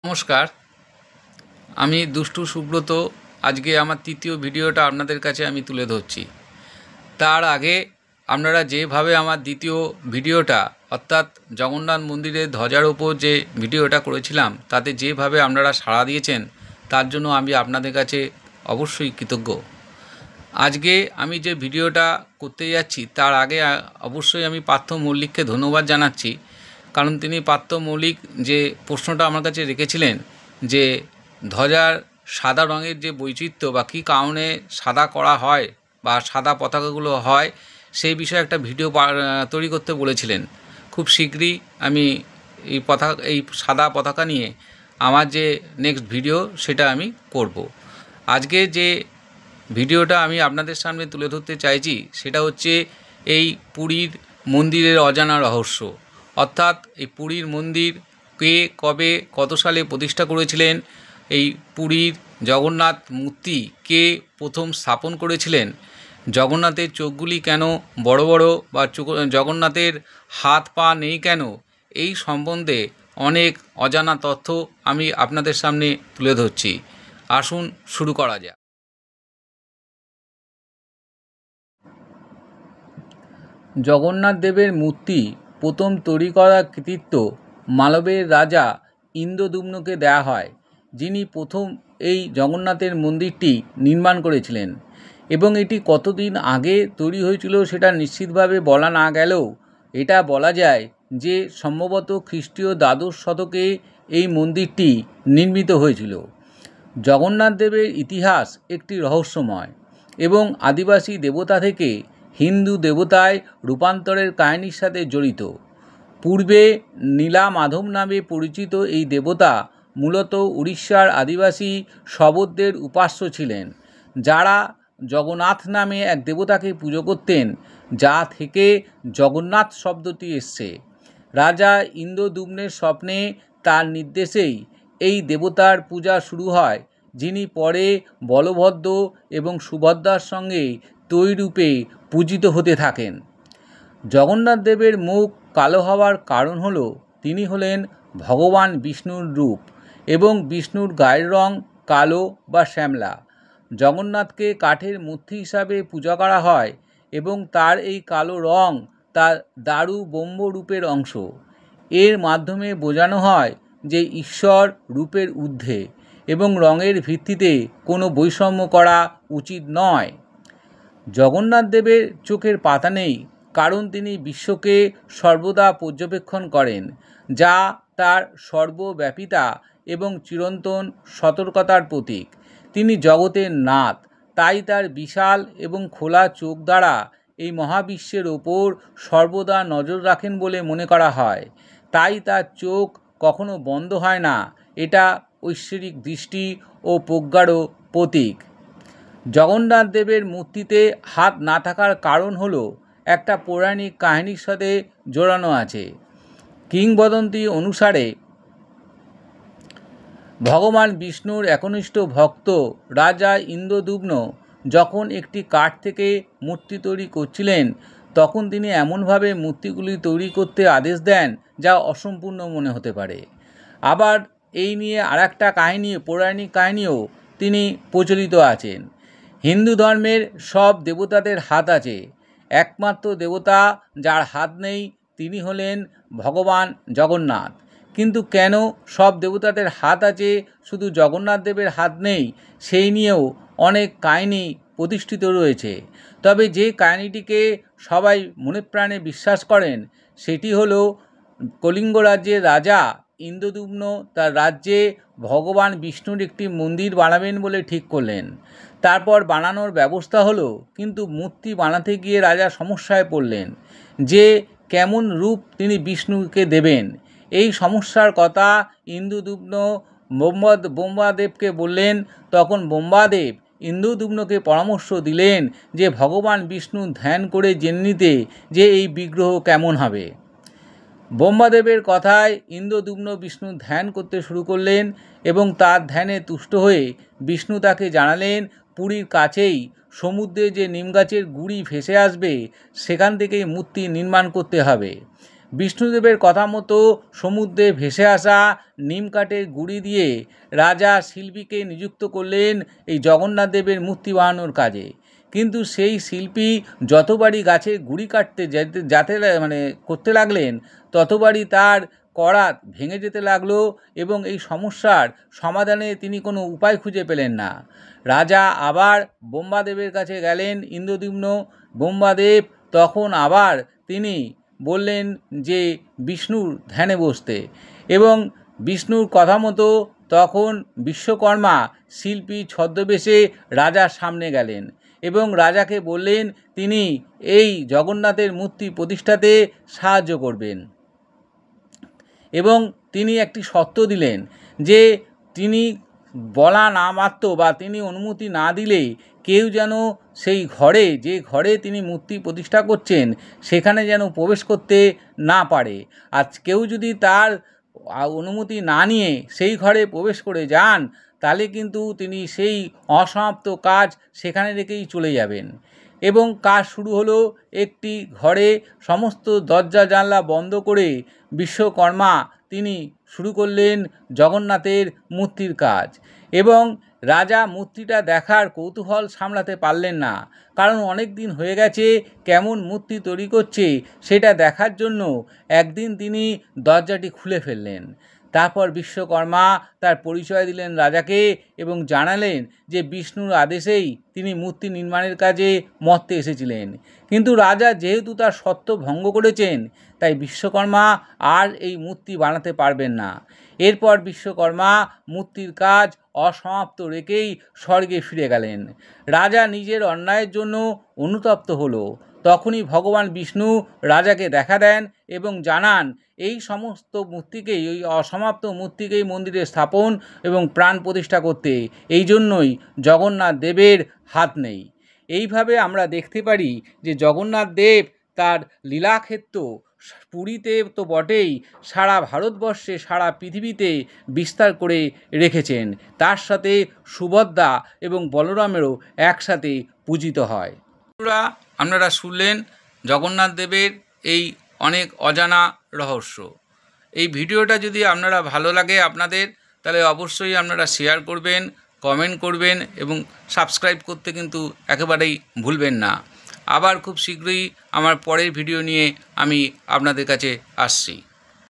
নমস্কার, আমি দুষ্টু সুব্রত। আজকে আমার তৃতীয় ভিডিওটা আপনাদের কাছে আমি তুলে ধরছি। তার আগে আপনারা যেভাবে আমার দ্বিতীয় ভিডিওটা অর্থাৎ জগন্নাথ মন্দিরের ধ্বজার ওপর যে ভিডিওটা করেছিলাম তাতে যেভাবে আপনারা সাড়া দিয়েছেন তার জন্য আমি আপনাদের কাছে অবশ্যই কৃতজ্ঞ। আজকে আমি যে ভিডিওটা করতে যাচ্ছি তার আগে অবশ্যই আমি পার্থ মল্লিককে ধন্যবাদ জানাচ্ছি, কারণ তিনি পার্থ মল্লিক যে প্রশ্নটা আমার কাছে রেখেছিলেন যে ধ্বজার সাদা রঙের যে বৈচিত্র্য বা কী কারণে সাদা করা হয় বা সাদা পতাকাগুলো হয় সেই বিষয়ে একটা ভিডিও তৈরি করতে বলেছিলেন। খুব শীঘ্রই আমি এই সাদা পতাকা নিয়ে আমার যে নেক্সট ভিডিও সেটা আমি করব। আজকে যে ভিডিওটা আমি আপনাদের সামনে তুলে ধরতে চাইছি সেটা হচ্ছে এই পুরীর মন্দিরের অজানা রহস্য, অর্থাৎ এই পুরীর মন্দির কে কবে কত সালে প্রতিষ্ঠা করেছিলেন, এই পুরীর জগন্নাথ মূর্তি কে প্রথম স্থাপন করেছিলেন, জগন্নাথের চোখগুলি কেন বড় বড় বা জগন্নাথের হাত পা নেই কেন, এই সম্বন্ধে অনেক অজানা তথ্য আমি আপনাদের সামনে তুলে ধরছি। আসুন শুরু করা যাক। জগন্নাথ দেবের মূর্তি প্রথম তৈরি করার কৃতিত্ব মালবের রাজা ইন্দ্রদ্যুম্নকে দেয়া হয়, যিনি প্রথম এই জগন্নাথের মন্দিরটি নির্মাণ করেছিলেন। এবং এটি কতদিন আগে তৈরি হয়েছিল সেটা নিশ্চিতভাবে বলা না গেলেও এটা বলা যায় যে সম্ভবত খ্রিস্টীয় দ্বাদশ শতকে এই মন্দিরটি নির্মিত হয়েছিল। জগন্নাথ দেবের ইতিহাস একটি রহস্যময় এবং আদিবাসী দেবতা থেকে হিন্দু দেবতায় রূপান্তরের কাহিনীর সাথে জড়িত। পূর্বে নীলা মাধব নামে পরিচিত এই দেবতা মূলত উড়িষ্যার আদিবাসী শবরদের উপাস্য ছিলেন, যারা জগন্নাথ নামে এক দেবতাকে পুজো করতেন, যা থেকে জগন্নাথ শব্দটি এসছে। রাজা ইন্দ্রদ্যুম্নের স্বপ্নে তার নির্দেশেই এই দেবতার পূজা শুরু হয়, যিনি পরে বলভদ্র এবং সুভদ্রার সঙ্গে তৈরূপে পূজিত হতে থাকেন। জগন্নাথ দেবের মুখ কালো হওয়ার কারণ হল তিনি হলেন ভগবান বিষ্ণুর রূপ এবং বিষ্ণুর গায়ের রং কালো বা শ্যামলা। জগন্নাথকে কাঠের মূর্তি হিসাবে পূজা করা হয় এবং তার এই কালো রং তার দারু ব্রহ্ম রূপের অংশ। এর মাধ্যমে বোঝানো হয় যে ঈশ্বর রূপের ঊর্ধ্বে এবং রঙের ভিত্তিতে কোনো বৈষম্য করা উচিত নয়। জগন্নাথ দেবের চোখের পাতা নেই, কারণ তিনি বিশ্বকে সর্বদা পর্যবেক্ষণ করেন, যা তার সর্বব্যাপিতা এবং চিরন্তন সতর্কতার প্রতীক। তিনি জগতের নাথ, তাই তার বিশাল এবং খোলা চোখ দ্বারা এই মহাবিশ্বের ওপর সর্বদা নজর রাখেন বলে মনে করা হয়। তাই তার চোখ কখনো বন্ধ হয় না। এটা ঐশ্বরিক দৃষ্টি ও প্রজ্ঞারও প্রতীক। জগন্নাথ দেবের মূর্তিতে হাত না থাকার কারণ হলো একটা পৌরাণিক কাহিনীর সাথে জড়ানো আছে। কিংবদন্তি অনুসারে ভগবান বিষ্ণুর একনিষ্ঠ ভক্ত রাজা ইন্দ্রদ্যুম্ন যখন একটি কাঠ থেকে মূর্তি তৈরি করছিলেন, তখন তিনি এমনভাবে মূর্তিগুলি তৈরি করতে আদেশ দেন যা অসম্পূর্ণ মনে হতে পারে। আবার এই নিয়ে আরেকটা কাহিনী, পৌরাণিক কাহিনীও তিনি প্রচলিত আছেন। হিন্দু ধর্মের সব দেবতাদের হাত আছে, একমাত্র দেবতা যার হাত নেই তিনি হলেন ভগবান জগন্নাথ। কিন্তু কেন সব দেবতাদের হাত আছে, শুধু জগন্নাথ দেবের হাত নেই, সেই নিয়েও অনেক কাহিনী প্রতিষ্ঠিত রয়েছে। তবে যে কাহিনীটিকে সবাই মনে প্রাণে বিশ্বাস করেন সেটি হলো কলিঙ্গ রাজ্যের রাজা ইন্দ্রদ্যুম্ন তার রাজ্যে ভগবান বিষ্ণুর একটি মন্দির বানাবেন বলে ঠিক করলেন। তারপর বানানোর ব্যবস্থা হলো, কিন্তু মূর্তি বানাতে গিয়ে রাজা সমস্যায় পড়লেন যে কেমন রূপ তিনি বিষ্ণুকে দেবেন। এই সমস্যার কথা ইন্দ্রদ্যুম্ন ব্রহ্মাদেবকে বললেন। তখন ব্রহ্মাদেব ইন্দ্রদ্যুম্নকে পরামর্শ দিলেন যে ভগবান বিষ্ণু ধ্যান করে জেনে নিতে যে এই বিগ্রহ কেমন হবে। ব্রহ্মাদেবের কথায় ইন্দ্রদ্যুম্ন বিষ্ণু ধ্যান করতে শুরু করলেন এবং তার ধ্যানে তুষ্ট হয়ে বিষ্ণু তাকে জানালেন পুরীর কাছেই সমুদ্রে যে নিম গাছের গুঁড়ি ভেসে আসবে সেখান থেকেই মূর্তি নির্মাণ করতে হবে। বিষ্ণুদেবের কথা মতো সমুদ্রে ভেসে আসা নিম কাঠের গুঁড়ি দিয়ে রাজা শিল্পীকে নিযুক্ত করলেন এই জগন্নাথ দেবের মূর্তি বানানোর কাজে। কিন্তু সেই শিল্পী যতবারই গাছের গুঁড়ি কাটতে করতে লাগলেন, ততবারই তার করাত ভেঙে যেতে লাগলো এবং এই সমস্যার সমাধানে তিনি কোনো উপায় খুঁজে পেলেন না। রাজা আবার ব্রহ্মাদেবের কাছে গেলেন, ইন্দ্রদ্যুম্ন। ব্রহ্মাদেব তখন আবার তিনি বললেন যে বিষ্ণুর ধ্যানে বসতে, এবং বিষ্ণুর কথা মতো তখন বিশ্বকর্মা শিল্পী ছদ্মবেশে রাজার সামনে গেলেন এবং রাজাকে বললেন তিনি এই জগন্নাথের মূর্তি প্রতিষ্ঠাতে সাহায্য করবেন, এবং তিনি একটি শর্ত দিলেন যে তিনি বলা না মাত্র বা তিনি অনুমতি না দিলে কেউ যেন সেই ঘরে, যে ঘরে তিনি মূর্তি প্রতিষ্ঠা করছেন, সেখানে যেন প্রবেশ করতে না পারে। আর কেউ যদি তার অনুমতি না নিয়ে সেই ঘরে প্রবেশ করে যান, তাহলে কিন্তু তিনি সেই অসমাপ্ত কাজ সেখানে রেখেই চলে যাবেন। এবং কাজ শুরু হলো। একটি ঘরে সমস্ত দরজা জানলা বন্ধ করে বিশ্বকর্মা তিনি শুরু করলেন জগন্নাথের মূর্তির কাজ। এবং রাজা মূর্তিটা দেখার কৌতূহল সামলাতে পারলেন না, কারণ অনেক দিন হয়ে গেছে কেমন মূর্তি তৈরি করছে সেটা দেখার জন্য একদিন তিনি দরজাটি খুলে ফেললেন। তারপর বিশ্বকর্মা তার পরিচয় দিলেন রাজাকে এবং জানালেন যে বিষ্ণুর আদেশেই তিনি মূর্তি নির্মাণের কাজে মর্তে এসেছিলেন। কিন্তু রাজা যেহেতু তার শর্ত ভঙ্গ করেছেন, তাই বিশ্বকর্মা আর এই মূর্তি বানাতে পারবেন না। এরপর বিশ্বকর্মা মূর্তির কাজ অসমাপ্ত রেখেই স্বর্গে ফিরে গেলেন। রাজা নিজের অন্যায়ের জন্য অনুতপ্ত হলো। তখনই ভগবান বিষ্ণু রাজাকে দেখা দেন এবং জানান এই সমস্ত মূর্তিকেই, ওই অসমাপ্ত মূর্তিকেই মন্দিরে স্থাপন এবং প্রাণ প্রতিষ্ঠা করতে, এই জন্যই জগন্নাথ দেবের হাত নেই। এইভাবে আমরা দেখতে পারি যে জগন্নাথ দেব তার লীলাক্ষেত্র পুরীতে তো বটেই, সারা ভারতবর্ষে, সারা পৃথিবীতে বিস্তার করে রেখেছেন। তার সাথে সুভদ্রা এবং বলরামেরও একসাথে পূজিত হয়। আপনারা শুনলেন জগন্নাথ দেবের এই অনেক অজানা রহস্য। এই ভিডিওটা যদি আপনারা ভালো লাগে আপনাদের, তাহলে অবশ্যই আপনারা শেয়ার করবেন, কমেন্ট করবেন এবং সাবস্ক্রাইব করতে কিন্তু একেবারেই ভুলবেন না। আবার খুব শীঘ্রই আমার পরের ভিডিও নিয়ে আমি আপনাদের কাছে আসছি।